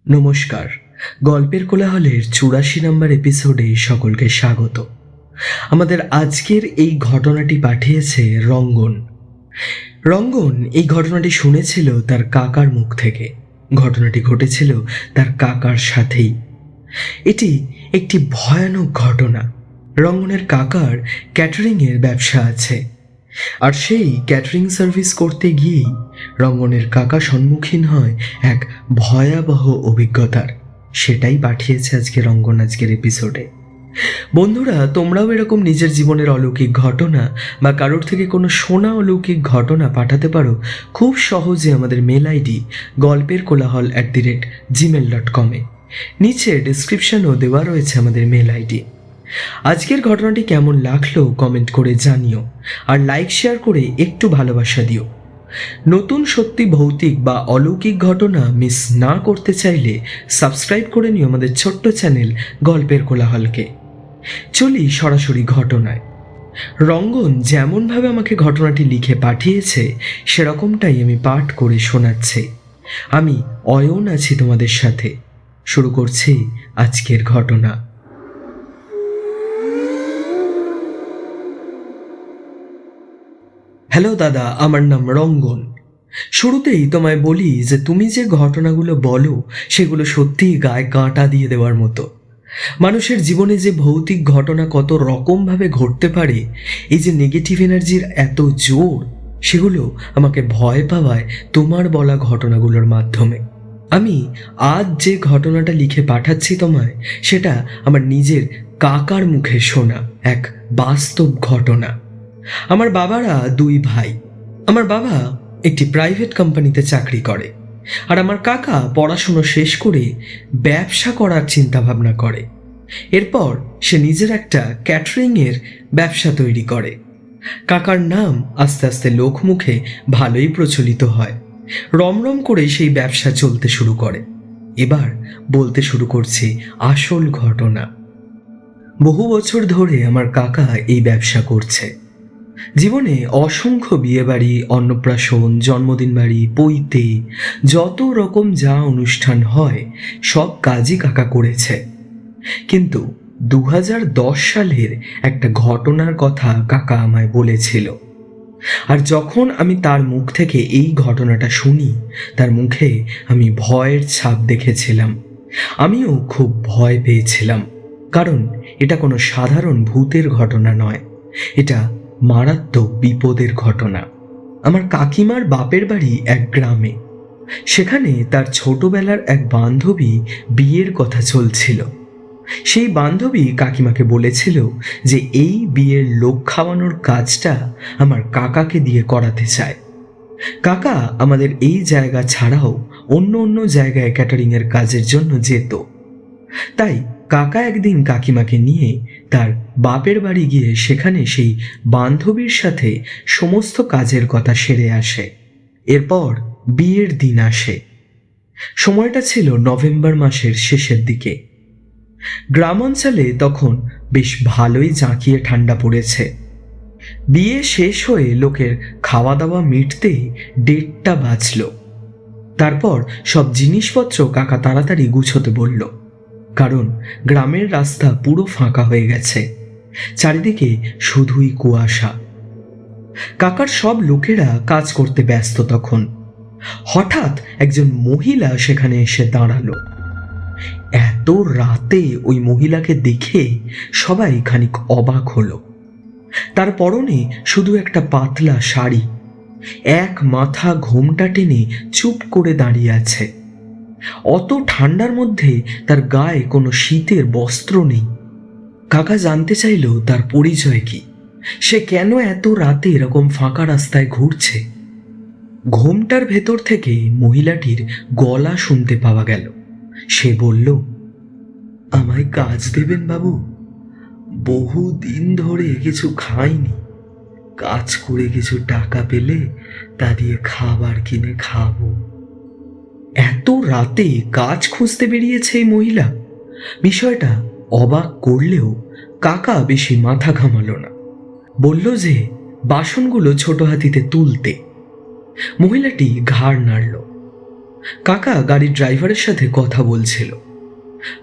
নমস্কার, গল্পের কোলাহলের ৮৪ নম্বর এপিসোডে সকলকে স্বাগত। আমাদের আজকের এই ঘটনাটি পাঠিয়েছে রঙ্গন। রঙ্গন এই ঘটনাটি শুনেছিল তার কাকার মুখ থেকে। ঘটনাটি ঘটেছিল তার কাকার সাথেই। এটি একটি ভয়ানক ঘটনা। রঙ্গনের কাকার ক্যাটারিংয়ের ব্যবসা আছে, আর সেই ক্যাটারিং সার্ভিস করতে গিয়েই রঙ্গনের কাকা সম্মুখীন হয় এক ভয়াবহ অভিজ্ঞতার। সেটাই পাঠিয়েছে আজকে রঙ্গন আজকের এপিসোডে। বন্ধুরা, তোমরাও এরকম নিজের জীবনের অলৌকিক ঘটনা বা কারোর থেকে কোনো শোনা অলৌকিক ঘটনা পাঠাতে পারো খুব সহজে আমাদের মেল আইডি গল্পের kolahal@gmail.com-এ। নিচে ডিসক্রিপশনও দেওয়া রয়েছে আমাদের মেল আইডি। আজকের ঘটনাটি কেমন লাগলো কমেন্ট করে জানিও, আর লাইক শেয়ার করে একটু ভালোবাসা দিও। নতুন সত্যি ভৌতিক বা অলৌকিক ঘটনা মিস না করতে চাইলে সাবস্ক্রাইব করে নিও আমাদের ছোট্ট চ্যানেল গল্পের কোলাহলকে। চলি সরাসরি ঘটনায়। রঙ্গন যেমনভাবে আমাকে ঘটনাটি লিখে পাঠিয়েছে সেরকমটাই আমি পাঠ করে শোনাচ্ছি। আমি অয়ন আছি তোমাদের সাথে। শুরু করছি আজকের ঘটনা। হ্যালো দাদা, আমার নাম রঙ্গন। শুরুতেই তোমায় বলি যে তুমি যে ঘটনাগুলো বলো সেগুলো সত্যিই গায়ে কাঁটা দিয়ে দেওয়ার মতো। মানুষের জীবনে যে ভৌতিক ঘটনা কত রকমভাবে ঘটতে পারে, এই যে নেগেটিভ এনার্জির এত জোর, সেগুলো আমাকে ভয় পাওয়ায় তোমার বলা ঘটনাগুলোর মাধ্যমে। আমি আজ যে ঘটনাটা লিখে পাঠাচ্ছি তোমায়, সেটা আমার নিজের কাকার মুখে শোনা এক বাস্তব ঘটনা। আমার বাবারা দুই ভাই। আমার বাবা একটি প্রাইভেট কোম্পানিতে চাকরি করে, আর আমার কাকা পড়াশুনো শেষ করে ব্যবসা করার চিন্তা ভাবনা করে। এরপর সে নিজের একটা ক্যাটারিংয়ের ব্যবসা তৈরি করে। কাকার নাম আস্তে আস্তে লোকমুখে ভালোই প্রচলিত হয়। রমরম করে সেই ব্যবসা চলতে শুরু করে। এবার বলতে শুরু করছি আসল ঘটনা। বহু বছর ধরে আমার কাকা এই ব্যবসা করছে। জীবনে অসংখ্য বিয়েবাড়ি, অন্নপ্রাশন, জন্মদিন বাড়ি, পৈতে, যত রকম যা অনুষ্ঠান হয় সব কাজই কাকা করেছে। কিন্তু 2010 সালের একটা ঘটনার কথা কাকা আমায় বলেছিল, আর যখন আমি তার মুখ থেকে এই ঘটনাটা শুনি, তার মুখে আমি ভয়ের ছাপ দেখেছিলাম। আমিও খুব ভয় পেয়েছিলাম, কারণ এটা কোনো সাধারণ ভূতের ঘটনা নয়, এটা মারাত্মক বিপদের ঘটনা। আমার কাকিমার বাপের বাড়ি এক গ্রামে। সেখানে তার ছোটবেলার এক বান্ধবী বিয়ের কথা চলছিল। সেই বান্ধবী কাকিমাকে বলেছিল যে এই বিয়ের লোক খাওয়ানোর কাজটা আমার কাকাকে দিয়ে করাতে চায়। কাকা আমাদের এই জায়গা ছাড়াও অন্য অন্য জায়গায় ক্যাটারিংয়ের কাজের জন্য যেত। তাই কাকা একদিন কাকিমাকে নিয়ে তার বাপের বাড়ি গিয়ে সেখানে সেই বান্ধবীর সাথে সমস্ত কাজের কথা সেরে আসে। এরপর বিয়ের দিন আসে। সময়টা ছিল নভেম্বর মাসের শেষের দিকে। গ্রাম অঞ্চলে তখন বেশ ভালোই জাঁকিয়ে ঠান্ডা পড়েছে। বিয়ে শেষ হয়ে লোকের খাওয়া দাওয়া মিটতেই 1:30 বাজল। তারপর সব জিনিসপত্র কাকা তাড়াতাড়ি গুছোতে বলল, কারণ গ্রামের রাস্তা পুরো ফাঁকা হয়ে গেছে, চারিদিকে শুধুই কুয়াশা। কাকার সব লোকেরা কাজ করতে ব্যস্ত। তখন হঠাৎ একজন মহিলা সেখানে এসে দাঁড়ালো। এত রাতে ওই মহিলাকে দেখে সবাই খানিক অবাক হলো। তার পরনে শুধু একটা পাতলা শাড়ি, এক মাথা ঘোমটা টেনে চুপ করে দাঁড়িয়ে আছে। অত ঠান্ডার মধ্যে তার গায়ে কোনো শীতের বস্ত্র নেই। কাকা জানতে চাইল তার পরিচয় কি, সে কেন এত রাতে এরকম ফাঁকা রাস্তায় ঘুরছে। ঘোমটার ভেতর থেকে মহিলাটির গলা শুনতে পাওয়া গেল। সে বলল, আমায় কাজ দেবেন বাবু? বহু দিন ধরে কিছু খাইনি, কাজ করে কিছু টাকা পেলে তা দিয়ে খাবার কিনে খাবো। এত রাতে কাজ খুঁজতে বেরিয়েছে এই মহিলা। বিষয়টা অবাক করলেও কাকা বেশি মাথা ঘামালো না। বলল যে বাসনগুলো ছোট হাতিতে তুলতে। মহিলাটি ঘাড় নাড়ল। কাকা গাড়ির ড্রাইভারের সাথে কথা বলছিল।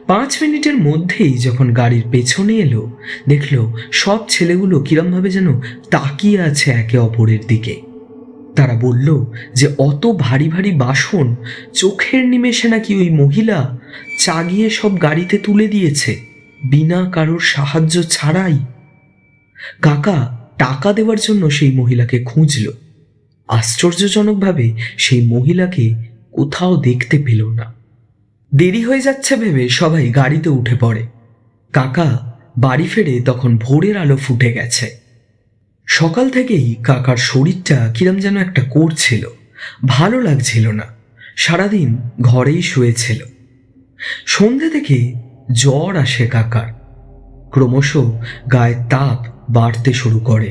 5 মিনিটের মধ্যেই যখন গাড়ির পেছনে এলো, দেখলো সব ছেলেগুলো কিরমভাবে যেন তাকিয়ে আছে একে অপরের দিকে। তারা বলল যে অত ভারী ভারী বাসন চোখের নিমেষে নাকি ওই মহিলা চাগিয়ে সব গাড়িতে তুলে দিয়েছে, বিনা কারোর সাহায্য ছাড়াই। কাকা টাকা দেওয়ার জন্য সেই মহিলাকে খুঁজল। আশ্চর্যজনকভাবে সেই মহিলাকে কোথাও দেখতে পেল না। দেরি হয়ে যাচ্ছে ভেবে সবাই গাড়িতে উঠে পড়ে। কাকা বাড়ি ফেরে তখন ভোরের আলো ফুটে গেছে। সকাল থেকেই কাকার শরীরটা কিরম যেন একটা করছিল, ভালো লাগছিল না। সারাদিন ঘরেই শুয়েছিল। সন্ধে থেকে জ্বর আসে কাকার। ক্রমশ গায়ে তাপ বাড়তে শুরু করে।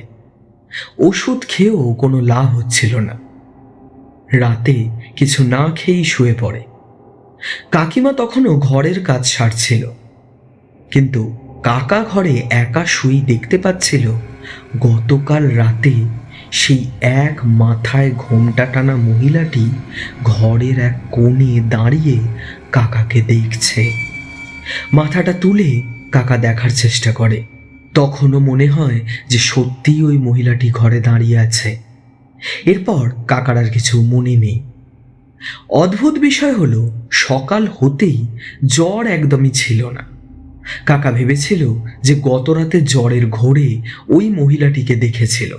ওষুধ খেয়েও কোনো লাভ হচ্ছিল না। রাতে কিছু না খেয়েই শুয়ে পড়ে। কাকিমা তখনও ঘরের কাজ সারছিল, কিন্তু কাকা ঘরে একা শুয়ে দেখতে পাচ্ছিল গতকাল রাতে সেই এক মাথায় ঘোমটা টানা মহিলাটি ঘরের এক কোণে দাঁড়িয়ে কাকাকে দেখছে। মাথাটা তুলে কাকা দেখার চেষ্টা করে। তখনও মনে হয় যে সত্যিই ওই মহিলাটি ঘরে দাঁড়িয়ে আছে। এরপর কাকার আর কিছু মনে নেই। অদ্ভুত বিষয় হলো, সকাল হতেই জ্বর একদমই ছিল না। কাকা ভেবেছিল যে গত রাতে জ্বরের ঘোরে ওই মহিলাটিকে দেখেছিল।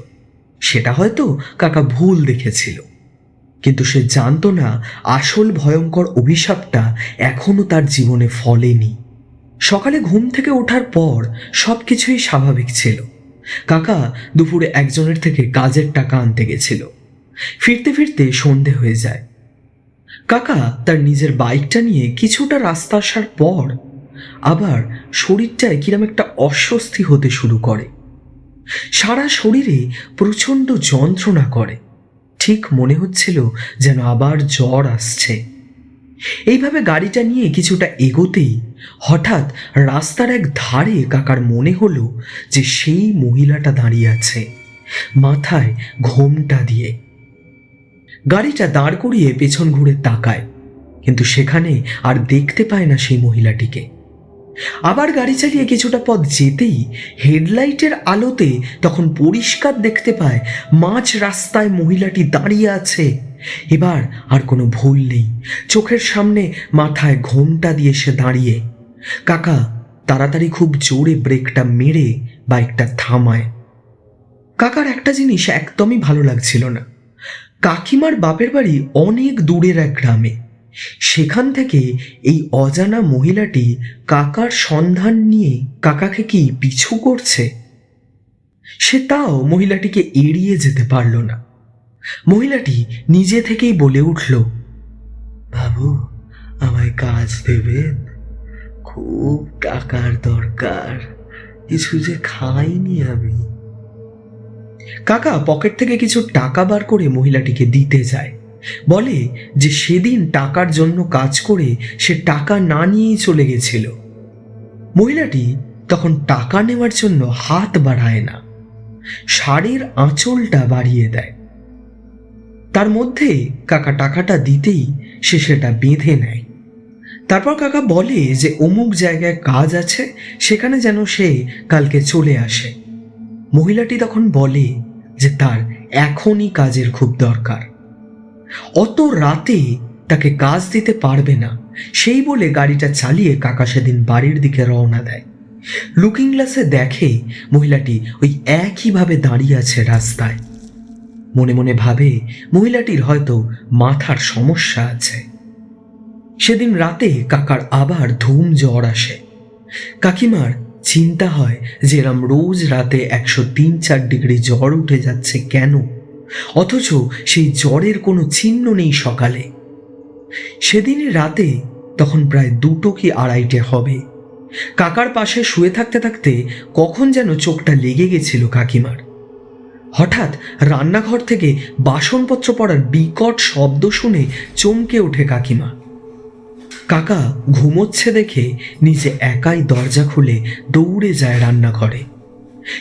সেটা হয়তো কাকা ভুল দেখেছিল, কিন্তু সে জানতো না আসল ভয়ঙ্কর অভিশাপটা এখনো তার জীবনে ফলেনি। সকালে ঘুম থেকে ওঠার পর সবকিছুই স্বাভাবিক ছিল। কাকা দুপুরে একজনের থেকে কাজের টাকা আনতে গেছিল। ফিরতে ফিরতে সন্ধে হয়ে যায়। কাকা তার নিজের বাইকটা নিয়ে কিছুটা রাস্তা আসার পর আবার শরীরটায় কিরম একটা অস্বস্তি হতে শুরু করে। সারা শরীরে প্রচণ্ড যন্ত্রণা করে। ঠিক মনে হচ্ছিল যেন আবার জ্বর আসছে। এইভাবে গাড়িটা নিয়ে কিছুটা এগোতেই হঠাৎ রাস্তার এক ধারে কাকার মনে হলো যে সেই মহিলাটা দাঁড়িয়ে আছে, মাথায় ঘোমটা দিয়ে। গাড়িটা দাঁড় করিয়ে পেছন ঘুরে তাকায়, কিন্তু সেখানে আর দেখতে পায় না সেই মহিলাটিকে। আবার গাড়ি চালিয়ে কিছুটা পথ যেতেই হেডলাইটের আলোতে তখন পরিষ্কার দেখতে পায় মাঝ রাস্তায় মহিলাটি দাঁড়িয়ে আছে। এবার আর কোনো ভুল নেই, চোখের সামনে মাথায় ঘোমটা দিয়ে সে দাঁড়িয়ে। কাকা তাড়াতাড়ি খুব জোরে ব্রেকটা মেরে বাইকটা থামায়। কাকার একটা জিনিস একদমই ভালো লাগছিল না। কাকিমার বাপের বাড়ি অনেক দূরের এক গ্রামে। সেখান থেকে এই অজানা মহিলাটি কাকার সন্ধান নিয়ে কাকাকে কি পিছু করছে? সে তাও মহিলাটিকে এড়িয়ে যেতে পারল না। মহিলাটি নিজে থেকেই বলে উঠল, বাবু, আমায় কাজ দেবেন? খুব টাকার দরকার, কিছু যে খাইনি আমি। কাকা পকেট থেকে কিছু টাকা বার করে মহিলাটিকে দিতে যায়। বলে যে সেদিন টাকার জন্য কাজ করে সে টাকা না নিয়েই চলে গেছিল। মহিলাটি তখন টাকা নেওয়ার জন্য হাত বাড়ায় না, শাড়ির আঁচলটা বাড়িয়ে দেয়। তার মধ্যে কাকা টাকাটা দিতেই সে সেটা বেঁধে নেয়। তারপর কাকা বলে যে অমুক জায়গায় কাজ আছে, সেখানে যেন সে কালকে চলে আসে। মহিলাটি তখন বলে যে তার এখনই কাজের খুব দরকার, অত রাতে তাকে কাজ দিতে পারবে না। সেই বলে গাড়িটা চালিয়ে কাকা সেদিন বাড়ির দিকে রওনা দেয়। লুকিং গ্লাসে দেখে মহিলাটি ওই একইভাবে দাঁড়িয়ে আছে রাস্তায়। মনে মনে ভাবে মহিলাটির হয়তো মাথার সমস্যা আছে। সেদিন রাতে কাকার আবার ধুম জ্বর আসে। কাকিমার চিন্তা হয় যে এরম রোজ রাতে 103-4 ডিগ্রি জ্বর উঠে যাচ্ছে কেন, অথচ সেই জ্বরের কোনো চিহ্ন নেই সকালে। সেদিনই রাতে তখন প্রায় 2টো কি 2:30 হবে। কাকার পাশে শুয়ে থাকতে থাকতে কখন যেন চোখটা লেগে গেছিল কাকিমার। হঠাৎ রান্নাঘর থেকে বাসনপত্র পড়ার বিকট শব্দ শুনে চমকে ওঠে কাকিমা। কাকা ঘুমোচ্ছে দেখে নিজে একাই দরজা খুলে দৌড়ে যায় রান্নাঘরে।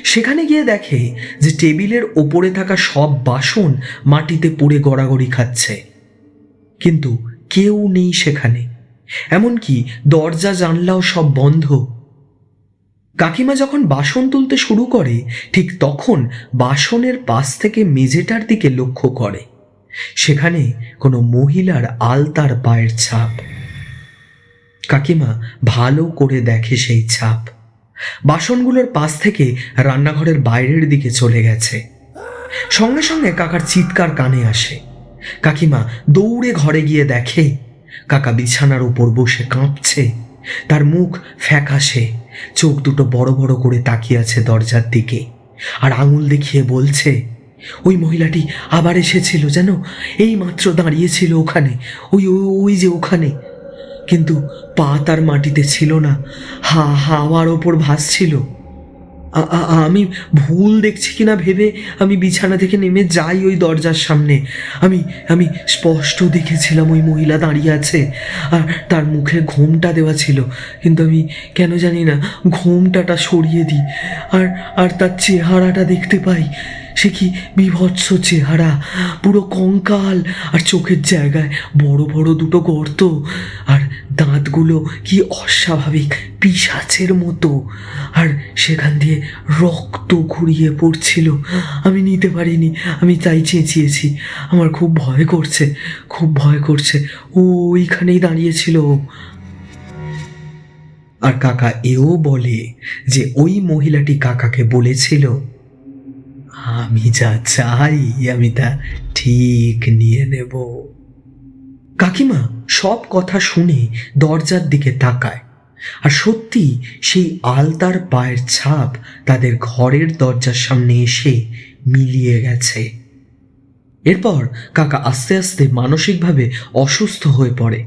সেখানে গিয়ে দেখে যে টেবিলের ওপরে থাকা সব বাসন মাটিতে পড়ে গড়াগড়ি খাচ্ছে, কিন্তু কেউ নেই সেখানে, এমনকি দরজা জানলাও সব বন্ধ। কাকিমা যখন বাসন তুলতে শুরু করে ঠিক তখন বাসনের পাশ থেকে মেঝেটার দিকে লক্ষ্য করে সেখানে কোনো মহিলার আলতার পায়ের ছাপ। কাকিমা ভালো করে দেখে সেই ছাপ বাসনগুলোর পাশ থেকে রান্নাঘরের বাইরের দিকে চলে গেছে। সঙ্গে সঙ্গে কাকার চিৎকার কানে আসে। কাকিমা দৌড়ে ঘরে গিয়ে দেখে কাকা বিছানার উপর বসে কাঁপছে, তার মুখ ফ্যাকাশে, চোখ দুটো বড় বড় করে তাকিয়ে আছে দরজার দিকে, আর আঙুল দেখিয়ে বলছে, ওই মহিলাটি আবার এসেছিল যেন, এই মাত্র দাঁড়িয়েছিল ওখানে, ওই ওই যে ওখানে, কিন্তু পা তার মাটিতে ছিল না, হাওয়ার ওপর ভাসছিল। আমি ভুল দেখছি কিনা ভেবে আমি বিছানা থেকে নেমে যাই ওই দরজার সামনে। আমি আমি স্পষ্ট দেখেছিলাম ওই মহিলা দাঁড়িয়ে আছে, আর তার মুখে ঘোমটা দেওয়া ছিল, কিন্তু আমি কেন জানি না ঘোমটাটা সরিয়ে দিই, আর তার চেহারাটা দেখতে পাই। সে কি বীভৎস চেহারা, পুরো কঙ্কাল, আর চোখের জায়গায় বড় বড় দুটো গর্ত, আর দাঁতগুলো কি অস্বাভাবিক পিশাচের মতো, আর সেখান দিয়ে রক্ত গড়িয়ে পড়ছিল। আমি নিতে পারিনি, আমি তাই চেঁচিয়েছি। আমার খুব ভয় করছে, খুব ভয় করছে। ও ওইখানেই দাঁড়িয়েছিল। আর কাকা এও বলে যে ওই মহিলাটি কাকাকে বলেছিল, আমি যা চাই আমি তা ঠিক নিয়ে নেব। কাকিমা সব কথা শুনে দরজার দিকে তাকায়, আর সত্যি সেই আলতার পায়ের ছাপ তাদের ঘরের দরজার সামনে এসে মিলিয়ে গেছে। এরপর কাকা আস্তে আস্তে মানসিকভাবে অসুস্থ হয়ে পড়ে।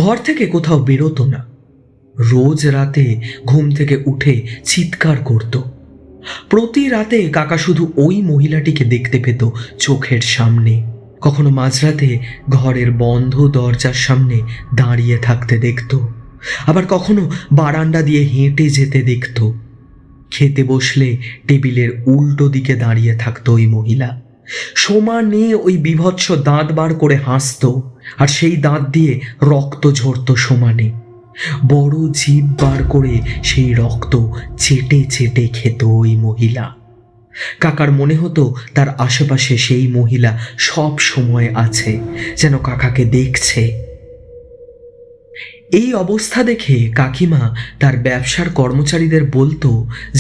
ঘর থেকে কোথাও বেরোতো না। রোজ রাতে ঘুম থেকে উঠে চিৎকার করত। প্রতি রাতে কাকা শুধু ওই মহিলাটিকে দেখতে পেত চোখের সামনে। কখনো মাঝরাতে ঘরের বন্ধ দরজার সামনে দাঁড়িয়ে থাকতে দেখত, আবার কখনো বারান্দা দিয়ে হেঁটে যেতে দেখত। খেতে বসলে টেবিলের উল্টো দিকে দাঁড়িয়ে থাকতো ওই মহিলা, সমানে ওই বীভৎস দাঁত বার করে হাসত, আর সেই দাঁত দিয়ে রক্ত ঝরত সমানে। বড় জিভ বার করে সেই রক্ত চেটে চেটে খেত ওই মহিলা। কাকার মনে হতো তার আশেপাশে সেই মহিলা সব সময় আছে, যেন কাকাকে দেখছে। এই অবস্থা দেখে কাকিমা তার ব্যবসার কর্মচারীদের বলতো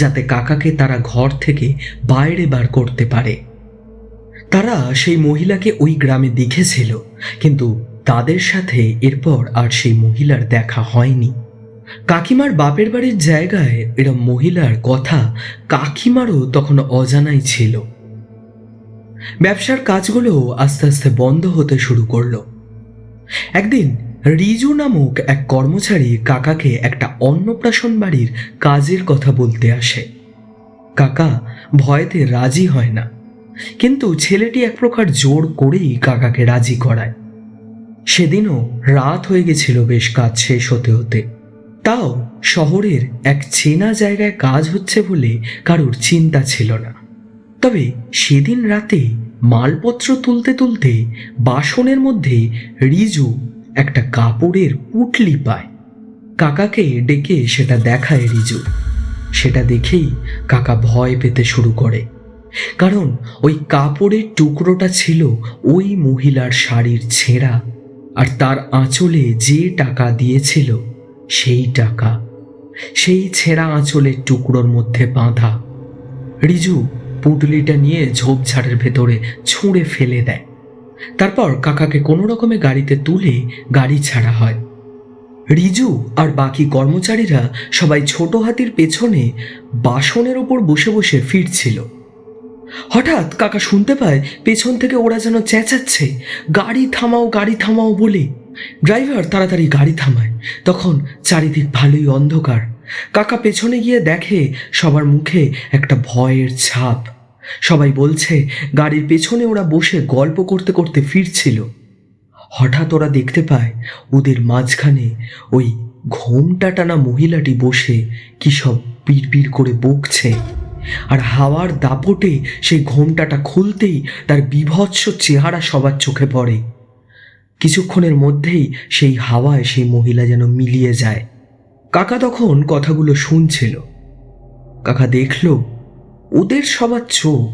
যাতে কাকাকে তারা ঘর থেকে বাইরে বার করতে পারে। তারা সেই মহিলাকে ওই গ্রামে দেখেছিল, কিন্তু তাদের সাথে এরপর আর সেই মহিলার দেখা হয়নি। কাকিমার বাপের বাড়ির জায়গায় এরম মহিলার কথা কাকিমারও তখন অজানাই ছিল। ব্যবসার কাজগুলো আস্তে আস্তে বন্ধ হতে শুরু করলো। একদিন রিজু নামক এক কর্মচারী কাকাকে একটা অন্নপ্রাশন বাড়ির কাজের কথা বলতে আসে। কাকা ভয়েতে রাজি হয় না, কিন্তু ছেলেটি এক প্রকার জোর করেই কাকাকে রাজি করায়। সেদিনও রাত হয়ে গেছিল বেশ কাজ শেষ হতে হতে। তাও শহরের এক চেনা জায়গায় কাজ হচ্ছে বলে কারোর চিন্তা ছিল না। তবে সেদিন রাতে মালপত্র তুলতে তুলতে বাসনের মধ্যে রিজু একটা কাপড়ের পুটলি পায়। কাকাকে ডেকে সেটা দেখায় রিজু। সেটা দেখেই কাকা ভয় পেতে শুরু করে, কারণ ওই কাপড়ের টুকরোটা ছিল ওই মহিলার শাড়ির ছেঁড়া, আর তার আঁচলে যে টাকা দিয়েছিল সেই টাকা সেই ছেঁড়া আঁচলের টুকরোর মধ্যে বাঁধা। রিজু পুটলিটা নিয়ে ঝোপঝাড়ের ভেতরে ছুঁড়ে ফেলে দেয়। তারপর কাকাকে কোনো রকমে গাড়িতে তুলে গাড়ি ছাড়া হয়। রিজু আর বাকি কর্মচারীরা সবাই ছোট হাতির পেছনে বাসনের ওপর বসে বসে ফিরছিল। হঠাৎ কাকা শুনতে পায় পেছন থেকে ওরা যেন চেঁচাচ্ছে, গাড়ি থামাও, গাড়ি থামাও বলে। ড্রাইভার তাড়াতাড়ি গাড়ি থামায়। তখন চারিদিক ভালোই অন্ধকার। কাকা পেছনে গিয়ে দেখে সবার মুখে একটা ভয়ের ছাপ। সবাই বলছে গাড়ির পেছনে ওরা বসে গল্প করতে করতে ফিরছিল। হঠাৎ ওরা দেখতে পায় ওদের মাঝখানে ওই ঘোমটা টানা মহিলাটি বসে কি সব বিড়বিড় করে বকছে, আর হাওয়ার দাপটে সেই ঘোমটাটা খুলতেই তার বীভৎস চেহারা সবার চোখে পড়ে। কিছুক্ষণের মধ্যেই সেই হাওয়ায় সেই মহিলা যেন মিলিয়ে যায়। কাকা তখন কথাগুলো শুনছিল। কাকা দেখল ওদের সবার চোখ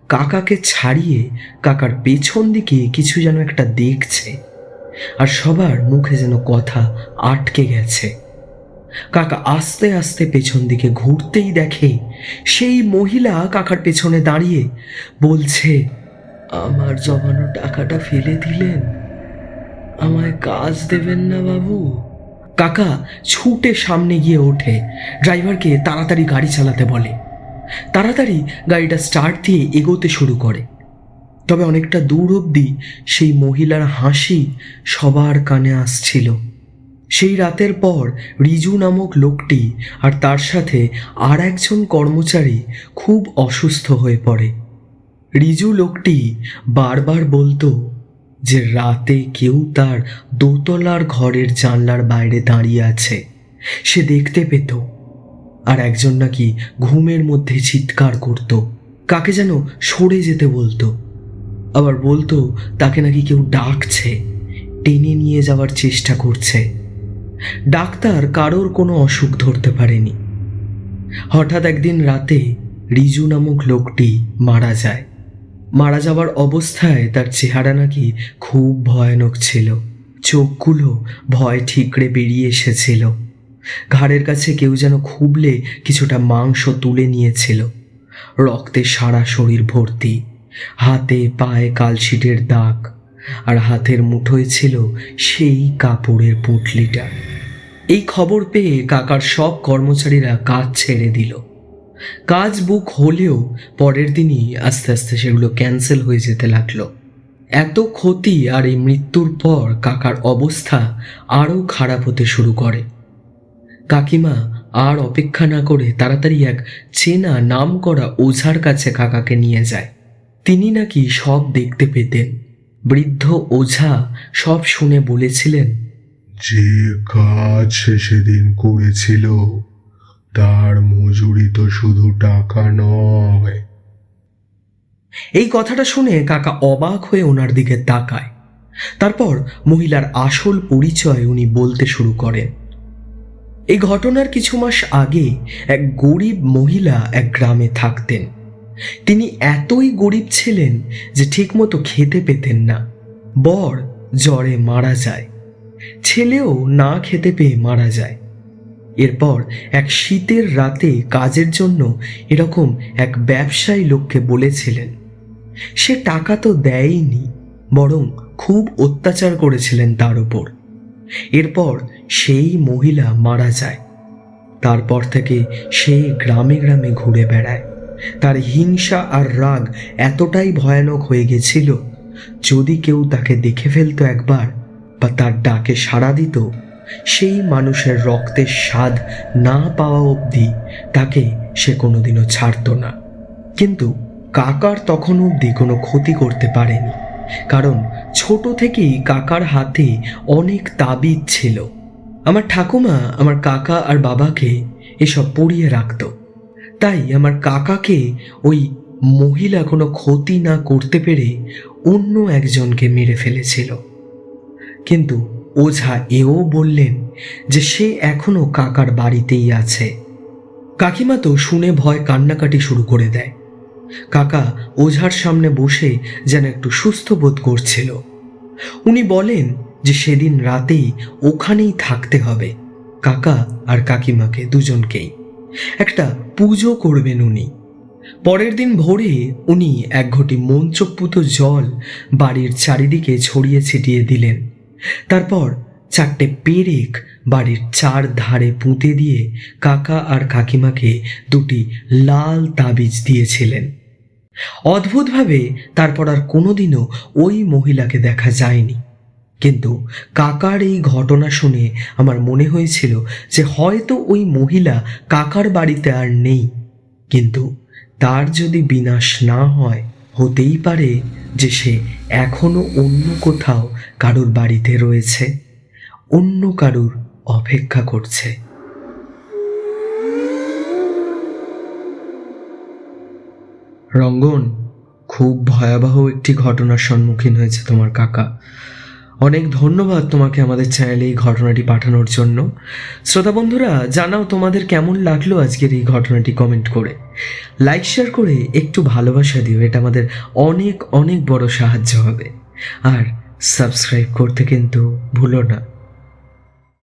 কাকাকে ছাড়িয়ে কাকার পেছন দিকে কিছু যেন একটা দেখছে, আর সবার মুখে যেন কথা আটকে গেছে। কাকা আস্তে আস্তে পেছন দিকে ঘুরতেই দেখে সেই মহিলা কাকার পেছনে দাঁড়িয়ে বলছে, আমার জমানো টাকাটা ফেলে দিলেন, আমায় কাজ দেবেন না বাবু। কাকা ছুটে সামনে গিয়ে ওঠে, ড্রাইভারকে তাড়াতাড়ি গাড়ি চালাতে বলে। তাড়াতাড়ি গাড়িটা স্টার্ট দিয়ে এগোতে শুরু করে। তবে অনেকটা দূর অবধি সেই মহিলার হাসি সবার কানে আসছিল। সেই রাতের পর রিজু নামক লোকটি আর তার সাথে আর একজন কর্মচারী খুব অসুস্থ হয়ে পড়ে। রিজু লোকটি বারবার বলতো যে রাতে কেউ তার দোতলার ঘরের জানলার বাইরে দাঁড়িয়ে আছে, সে দেখতে পেত। আর একজন নাকি ঘুমের মধ্যে চিৎকার করত, কাকে যেন সরে যেতে বলতো। আবার বলতো তাকে নাকি কেউ ডাকছে, টেনে নিয়ে যাওয়ার চেষ্টা করছে। ডাক্তার কারোর কোনো অসুখ ধরতে পারেনি। হঠাৎ একদিন রাতে রিজু নামক লোকটি মারা যায়। মারা যাওয়ার অবস্থায় তার চেহারা নাকি খুব ভয়ানক ছিল। চোখগুলো ভয় ঠিকরে বেরিয়ে এসেছিল। ঘাড়ের কাছে কেউ যেন খুবলে কিছুটা মাংস তুলে নিয়েছিল। রক্তে সারা শরীর ভর্তি, হাতে পায়ে কালশিটের দাগ, আর হাতের মুঠোয় ছিল সেই কাপড়ের পুঁটলিটা। এই খবর পেয়ে কাকার সব কর্মচারীরা কাজ ছেড়ে দিল। কাজ বুক হলেও পরের দিনই আস্তে আস্তে সেগুলো ক্যান্সেল হয়ে যেতে লাগলো। এত ক্ষতি আর এই মৃত্যুর পর কাকার অবস্থা আরও খারাপ হতে শুরু করে। কাকিমা আর অপেক্ষা না করে তাড়াতাড়ি এক চেনা নাম করা ওঝার কাছে কাকাকে নিয়ে যায়। তিনি নাকি সব দেখতে পেতেন। বৃদ্ধ ওঝা সব শুনে বলেছিলেন, যে কাজ সে সেদিন করেছিল তার মজুরি তো শুধু টাকা নয়। এই কথাটা শুনে কাকা অবাক হয়ে ওনার দিকে তাকায়। তারপর মহিলার আসল পরিচয় উনি বলতে শুরু করেন। এই ঘটনার কিছু মাস আগে এক গরিব মহিলা এক গ্রামে থাকতেন। তিনি এতই গরিব ছিলেন যে ঠিকমতো খেতে পেতেন না। বর জ্বরে মারা যায়, ছেলেও না খেতে পেয়ে মারা যায়। এরপর এক শীতের রাতে কাজের জন্য এরকম এক ব্যবসায়ী লোককে বলেছিলেন। সে টাকা তো দেয়নি, বরং খুব অত্যাচার করেছিলেন তার উপর। এরপর সেই মহিলা মারা যায়। তারপর থেকে সে গ্রামে গ্রামে ঘুরে বেড়ায়। তার হিংসা আর রাগ এতটাই ভয়ানক হয়ে গেছিল, যদি কেউ তাকে দেখে ফেলতো একবার বা তার ডাকে সাড়া দিত, সেই মানুষের রক্তের স্বাদ না পাওয়া অবধি তাকে সে কোনোদিনও ছাড়ত না। কিন্তু কাকার তখন অবধি কোনো ক্ষতি করতে পারেনি, কারণ ছোট থেকেই কাকার হাতে অনেক তাবিজ ছিল। আমার ঠাকুমা আমার কাকা আর বাবাকে এসব পরিয়ে রাখত। তাই আমার কাকাকে ওই মহিলা কোনো ক্ষতি না করতে পেরে অন্য একজনকে মেরে ফেলেছিল। কিন্তু ওঝা এও বললেন যে সে এখনো কাকার বাড়িতেই আছে। কাকিমা তো শুনে ভয় কান্নাকাটি শুরু করে দেয়। কাকা ওঝার সামনে বসে যেন একটু সুস্থ বোধ করছিল। উনি বলেন যে সেদিন রাতেই ওখানেই থাকতে হবে, কাকা আর কাকিমাকে দুজনকেই। একটা পুজো করবেন উনি। পরের দিন ভোরে উনি এক ঘটি মন্ত্রপুত জল বাড়ির চারিদিকে ছড়িয়ে ছিটিয়ে দিলেন। তারপর 4টে পেরেক বাড়ির 4 ধারে পুঁতে দিয়ে কাকা আর কাকিমাকে 2টি লাল তাবিজ দিয়েছিলেন। অদ্ভুতভাবে তারপর আর কোনোদিনও ওই মহিলাকে দেখা যায়নি। কিন্তু কাকার এই ঘটনা শুনে আমার মনে হয়েছিল যে হয়তো ওই মহিলা কাকার বাড়িতে আর নেই, কিন্তু তার যদি বিনাশ না হয়, হতেই পারে যে সে এখনো অন্য কোথাও কারুর বাড়িতে রয়েছে, অন্য কারুর অপেক্ষা করছে। রঙ্গন, খুব ভয়াবহ একটি ঘটনার সম্মুখীন হয়েছে তোমার কাকা। অনেক ধন্যবাদ তোমাকে আমাদের চ্যানেলে এই ঘটনাটি পাঠানোর জন্য। শ্রোতা বন্ধুরা, জানাও তোমাদের কেমন লাগলো আজকের এই ঘটনাটি কমেন্ট করে। লাইক শেয়ার করে একটু ভালোবাসা দিও, এটা আমাদের অনেক অনেক বড় সাহায্য হবে। আর সাবস্ক্রাইব করতে কিন্তু ভুলো না।